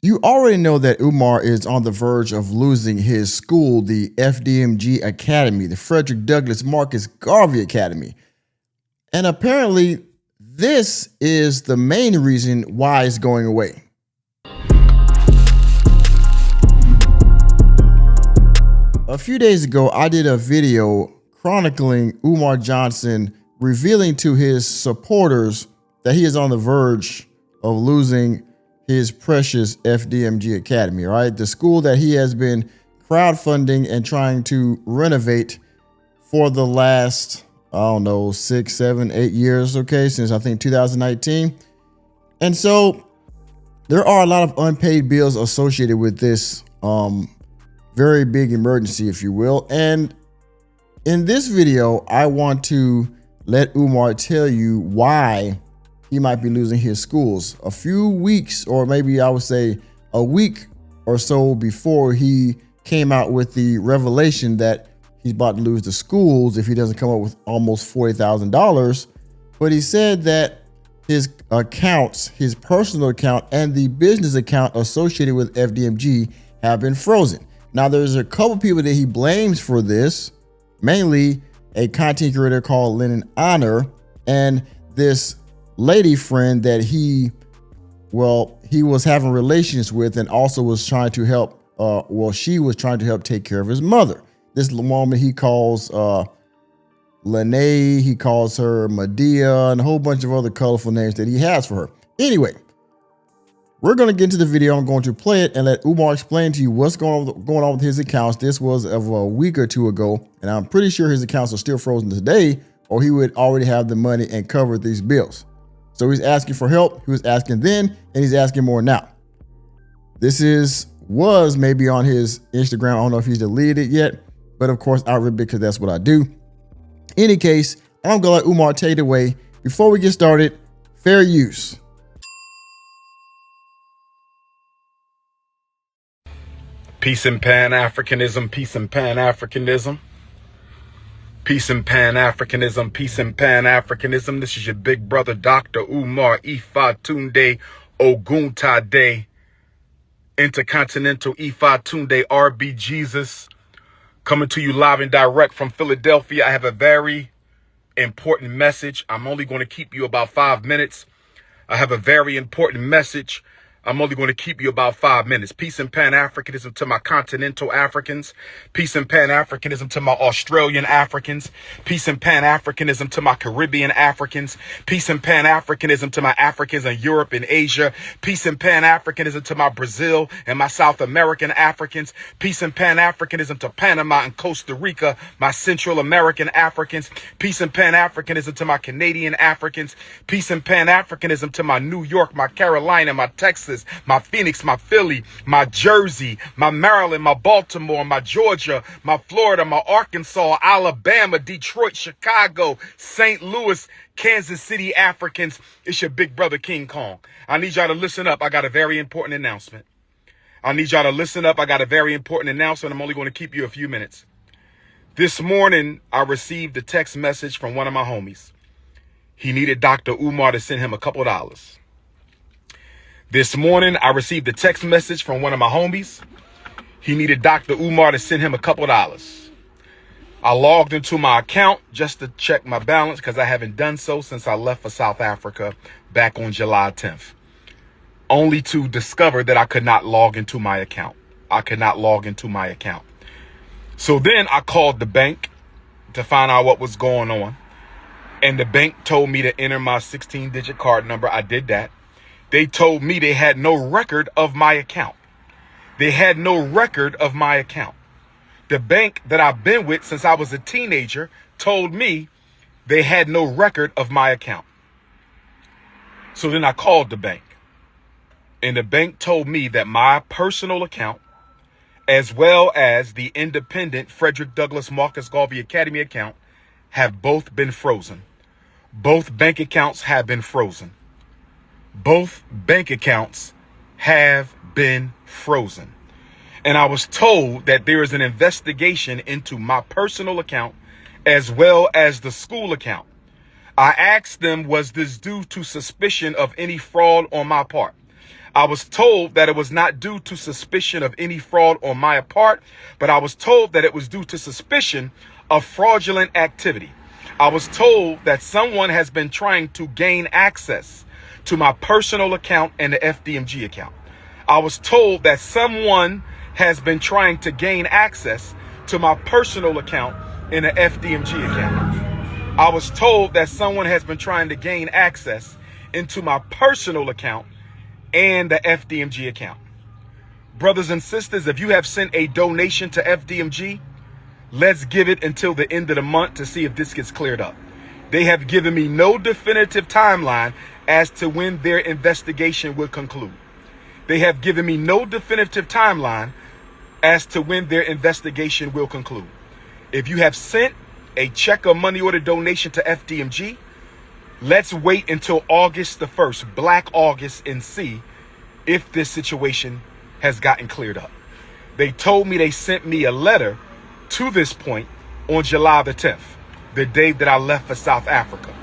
You already know that Umar is on the verge of losing his school, the FDMG Academy, the Frederick Douglass Marcus Garvey Academy. And apparently, this is the main reason why it's going away. A few days ago, I did a video chronicling Umar Johnson revealing to his supporters that he is on the verge of losing his precious FDMG Academy, right? The school that he has been crowdfunding and trying to renovate for the last, I don't know, 6, 7, 8 years, okay, since I think 2019. And so there are a lot of unpaid bills associated with this very big emergency, if you will. And in this video, I want to let Umar tell you why he might be losing his schools. A few weeks, or maybe I would say a week or so before he came out with the revelation that he's about to lose the schools if he doesn't come up with almost $40,000. But he said that his accounts, his personal account and the business account associated with FDMG have been frozen. Now, there's a couple people that he blames for this, mainly a content creator called Lennon Honor and this lady friend that he was having relations with and also was trying to help, she was trying to help take care of his mother. This woman he calls Lene, he calls her Medea, and a whole bunch of other colorful names that he has for her. Anyway, we're going to get into the video. I'm going to play it and let Umar explain to you what's going on with his accounts. This was of a week or two ago, and I'm pretty sure his accounts are still frozen today, or he would already have the money and cover these bills. So he's asking for help. He was asking then, and he's asking more now. This was maybe on his Instagram. I don't know if he's deleted it yet, but of course I read it because that's what I do. In any case, I'm going to let Umar take it away. Before we get started, fair use. Peace and Pan-Africanism, peace and Pan-Africanism. Peace and Pan-Africanism, peace and Pan-Africanism. This is your big brother, Dr. Umar Ifatunde Oguntade, Intercontinental Ifatunde RB Jesus, coming to you live and direct from Philadelphia. I have a very important message. I'm only going to keep you about 5 minutes. I have a very important message. I'm only going to keep you about 5 minutes. Peace and Pan-Africanism to my continental Africans. Peace and Pan-Africanism to my Australian Africans. Peace and Pan-Africanism to my Caribbean Africans. Peace and Pan-Africanism to my Africans in Europe and Asia. Peace and Pan-Africanism to my Brazil and my South American Africans. Peace and Pan-Africanism to Panama and Costa Rica, my Central American Africans. Peace and Pan-Africanism to my Canadian Africans. Peace and Pan-Africanism to my New York, my Carolina, my Texas, my Phoenix, my Philly, my Jersey, my Maryland, my Baltimore, my Georgia, my Florida, my Arkansas, Alabama, Detroit, Chicago, St. Louis, Kansas City Africans. It's your big brother, King Kong. I need y'all to listen up. I got a very important announcement. I'm only going to keep you a few minutes. This morning, I received a text message from one of my homies. He needed Dr. Umar to send him a couple of dollars. This morning, I received a text message from one of my homies. He needed Dr. Umar to send him a couple of dollars. I logged into my account just to check my balance because I haven't done so since I left for South Africa back on July 10th. Only to discover that I could not log into my account. So then I called the bank to find out what was going on. And the bank told me to enter my 16-digit card number. I did that. They told me they had no record of my account. The bank that I've been with since I was a teenager told me they had no record of my account. So then I called the bank. And the bank told me that my personal account, as well as the independent Frederick Douglass Marcus Garvey Academy account, have both been frozen. Both bank accounts have been frozen. And I was told that there is an investigation into my personal account as well as the school account. I asked them, was this due to suspicion of any fraud on my part? I was told that it was not due to suspicion of any fraud on my part, but I was told that it was due to suspicion of fraudulent activity. I was told that someone has been trying to gain access to my personal account and the FDMG account. I was told that someone has been trying to gain access to my personal account and the FDMG account. I was told that someone has been trying to gain access into my personal account and the FDMG account. Brothers and sisters, if you have sent a donation to FDMG, let's give it until the end of the month to see if this gets cleared up. They have given me no definitive timeline as to when their investigation will conclude. They have given me no definitive timeline as to when their investigation will conclude. If you have sent a check or money order donation to FDMG, let's wait until August the 1st, Black August, and see if this situation has gotten cleared up. They told me they sent me a letter to this point on July the 10th, the day that I left for South Africa.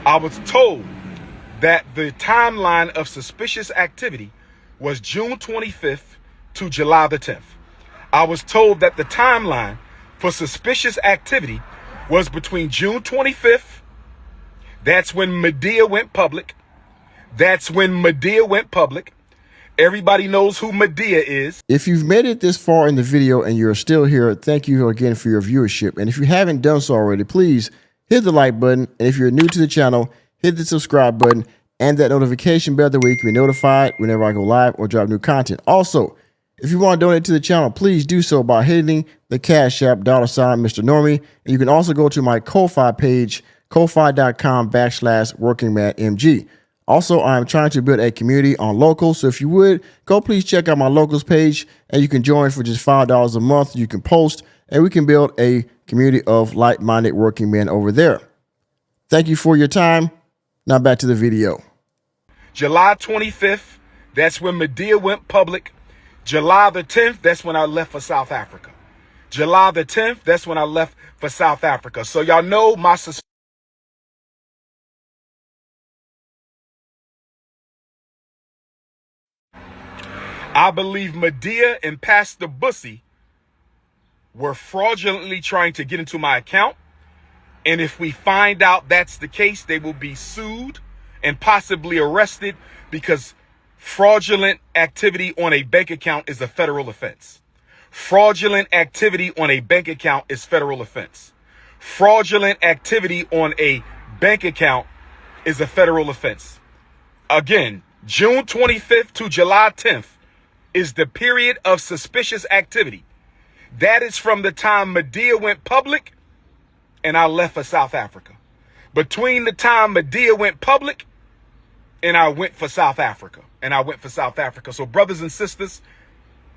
I was told that the timeline of suspicious activity was June 25th to July the 10th. I was told that the timeline for suspicious activity was between June 25th, that's when Medea went public. Everybody knows who Medea is. If you've made it this far in the video and you're still here, thank you again for your viewership. And if you haven't done so already, please hit the like button. And if you're new to the channel, hit the subscribe button and that notification bell that way you can be notified whenever I go live or drop new content. Also, if you want to donate to the channel, please do so by hitting the Cash App $ Mr. Normie. And you can also go to my Ko-Fi page, ko-fi.com/workingmanmg. Also, I'm trying to build a community on Locals. So if you would, go please check out my Locals page and you can join for just $5 a month. You can post and we can build a community of like-minded working men over there. Thank you for your time. Now back to the video. July 25th, that's when Medea went public. July the 10th, that's when I left for South Africa. July the 10th, that's when I left for South Africa. So y'all know my I believe Medea and Pastor Bussy were fraudulently trying to get into my account. And if we find out that's the case, they will be sued and possibly arrested because fraudulent activity on a bank account is a federal offense. Fraudulent activity on a bank account is federal offense. Fraudulent activity on a bank account is a federal offense. Again, June 25th to July 10th is the period of suspicious activity. That is from the time Medea went public and I left for South Africa. Between the time Medea went public and I went for South Africa. So brothers and sisters,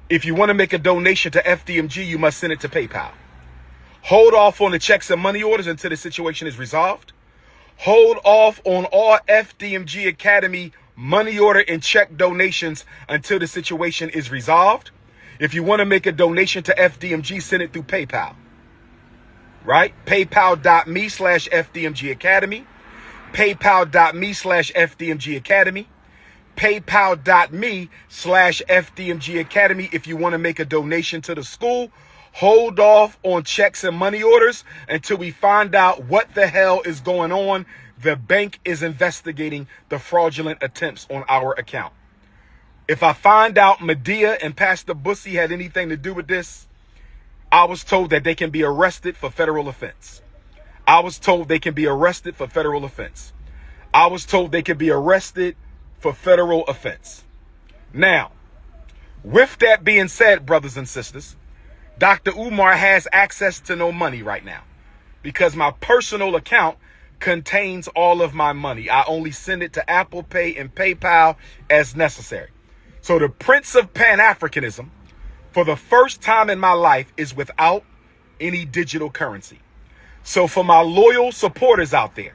if you want to make a donation to FDMG, you must send it to PayPal. Hold off on the checks and money orders until the situation is resolved. Hold off on all FDMG Academy money order and check donations until the situation is resolved. If you want to make a donation to FDMG, send it through PayPal. Right? PayPal.me/FDMG Academy. PayPal.me/FDMG Academy. PayPal.me/FDMG Academy. If you want to make a donation to the school, hold off on checks and money orders until we find out what the hell is going on. The bank is investigating the fraudulent attempts on our account. If I find out Medea and Pastor Bussy had anything to do with this, I was told that they can be arrested for federal offense. I was told they can be arrested for federal offense. Now, with that being said, brothers and sisters, Dr. Umar has access to no money right now because my personal account contains all of my money. I only send it to Apple Pay and PayPal as necessary. So the Prince of Pan-Africanism, for the first time in my life, is without any digital currency. So for my loyal supporters out there,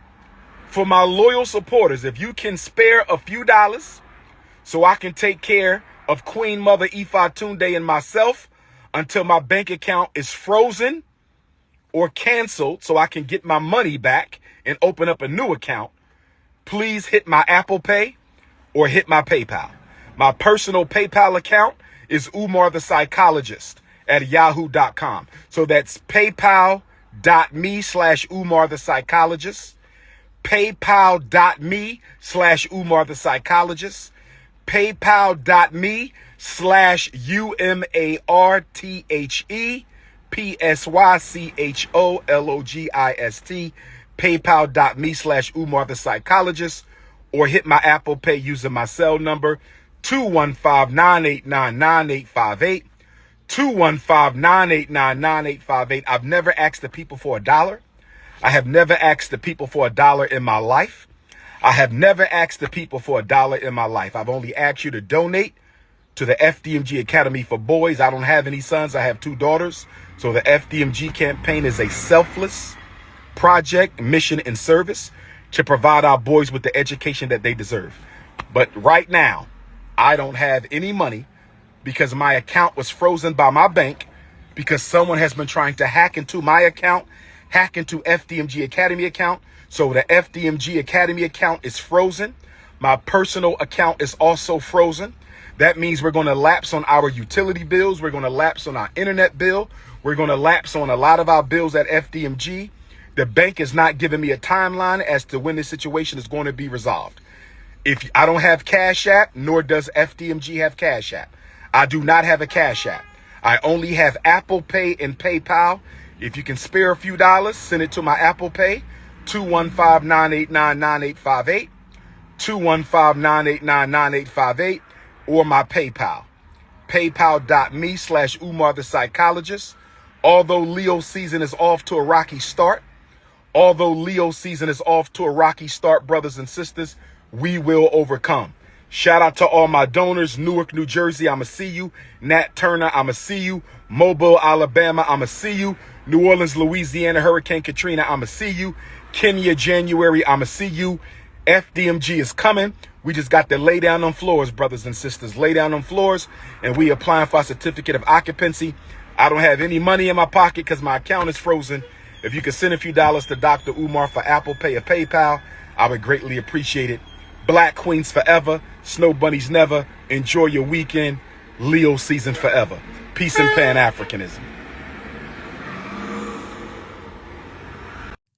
if you can spare a few dollars so I can take care of Queen Mother Ifa Tunde and myself until my bank account is frozen or canceled so I can get my money back and open up a new account, please hit my Apple Pay or hit my PayPal. My personal PayPal account is Umar the Psychologist at yahoo.com. So that's paypal.me/Umar the Psychologist. PayPal.me/Umar the Psychologist. PayPal.me/UmarThePsychologist. PayPal.me/Umar the Psychologist. Or hit my Apple Pay using my cell number 215-989-9858. 215-989-9858. I've never asked the people for $1. I have never asked the people for $1 in my life. I have never asked the people for $1 in my life. I've only asked you to donate to the FDMG Academy for Boys. I don't have any sons. I have 2 daughters. So the FDMG campaign is a selfless project, mission, and service to provide our boys with the education that they deserve. But right now, I don't have any money because my account was frozen by my bank because someone has been trying to hack into my account, hack into FDMG Academy account. So the FDMG Academy account is frozen. My personal account is also frozen. That means we're going to lapse on our utility bills. We're going to lapse on our internet bill. We're going to lapse on a lot of our bills at FDMG. The bank is not giving me a timeline as to when this situation is going to be resolved. If I don't have Cashapp, nor does FDMG have Cashapp. I do not have a Cashapp. I only have Apple Pay and PayPal. If you can spare a few dollars, send it to my Apple Pay, 215-989-9858, 215-989-9858, or my PayPal, paypal.me/Umar the Psychologist. Although Leo season is off to a rocky start, brothers and sisters, we will overcome. Shout out to all my donors. Newark, New Jersey, I'ma see you. Nat Turner, I'ma see you. Mobile, Alabama, I'ma see you. New Orleans, Louisiana, Hurricane Katrina, I'ma see you. Kenya, January, I'ma see you. FDMG is coming. We just got to lay down on floors, brothers and sisters. Lay down on floors, and we applying for a certificate of occupancy. I don't have any money in my pocket because my account is frozen. If you could send a few dollars to Dr. Umar for Apple Pay or PayPal, I would greatly appreciate it. Black Queens forever. Snow Bunnies never. Enjoy your weekend. Leo season forever. Peace and Pan-Africanism.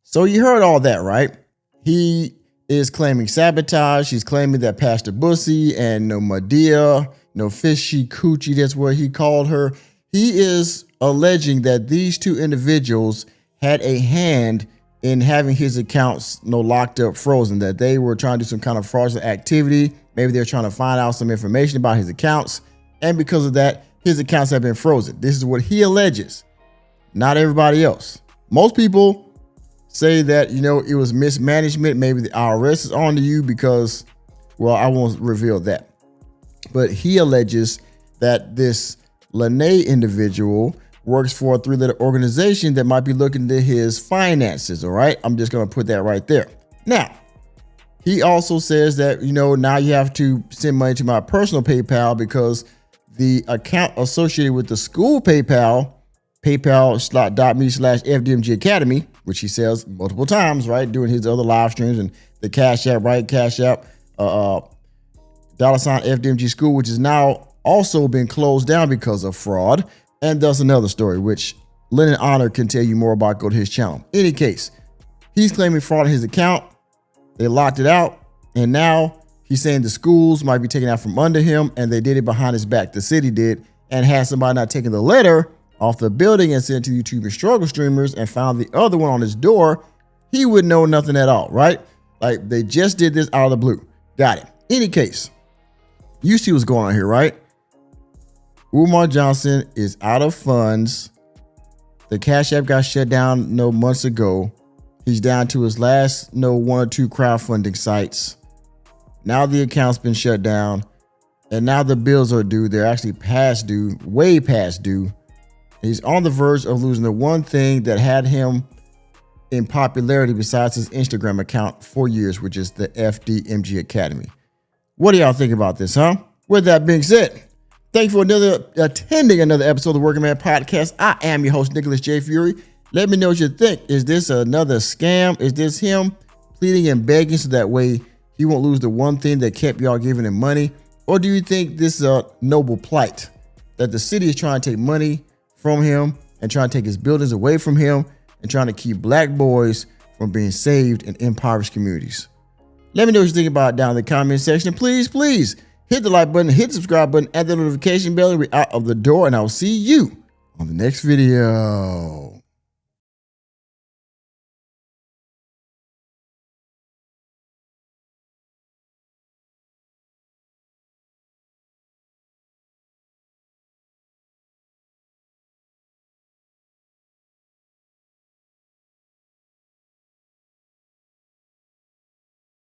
So you heard all that, right? He is claiming sabotage. He's claiming that Pastor Bussy and no Madea, no fishy coochie, that's what he called her. He is alleging that these 2 individuals had a hand in having his accounts locked up, frozen, that they were trying to do some kind of fraudulent activity. Maybe they're trying to find out some information about his accounts. And because of that, his accounts have been frozen. This is what he alleges, not everybody else. Most people say that, it was mismanagement. Maybe the IRS is on to you because, well, I won't reveal that. But he alleges that this Lene individual works for a 3-letter organization that might be looking into his finances. All right. I'm just going to put that right there. Now, he also says that, now you have to send money to my personal PayPal because the account associated with the school PayPal, paypal.me/FDMG Academy, which he sells multiple times, right? Doing his other live streams, and the Cash App, right? Cash App, $FDMG School, which has now also been closed down because of fraud. And that's another story, which Lennon Honor can tell you more about. Go to his channel. Any case, he's claiming fraud on his account. They locked it out. And now he's saying the schools might be taken out from under him, and they did it behind his back. The city did, and had somebody not taken the letter off the building and sent it to YouTube and struggle streamers and found the other one on his door, he would know nothing at all, right? Like, they just did this out of the blue. Got it. Any case, you see what's going on here, right? Umar Johnson is out of funds. The Cash App got shut down months ago. He's down to his last 1 or 2 crowdfunding sites. Now the account's been shut down, and now the bills are due. They're actually past due, way past due. He's on the verge of losing the one thing that had him in popularity besides his Instagram account for years, which is the FDMG Academy. What do y'all think about this, huh? With that being said, thank you for attending another episode of the Working Man Podcast. I am your host, Nicholas J. Fury. Let me know what you think. Is this another scam? Is this him pleading and begging so that way he won't lose the one thing that kept y'all giving him money? Or do you think this is a noble plight that the city is trying to take money from him and trying to take his buildings away from him and trying to keep black boys from being saved in impoverished communities? Let me know what you think about it down in the comment section. And please hit the like button, hit the subscribe button, and the notification bell. We're out of the door, and I'll see you on the next video.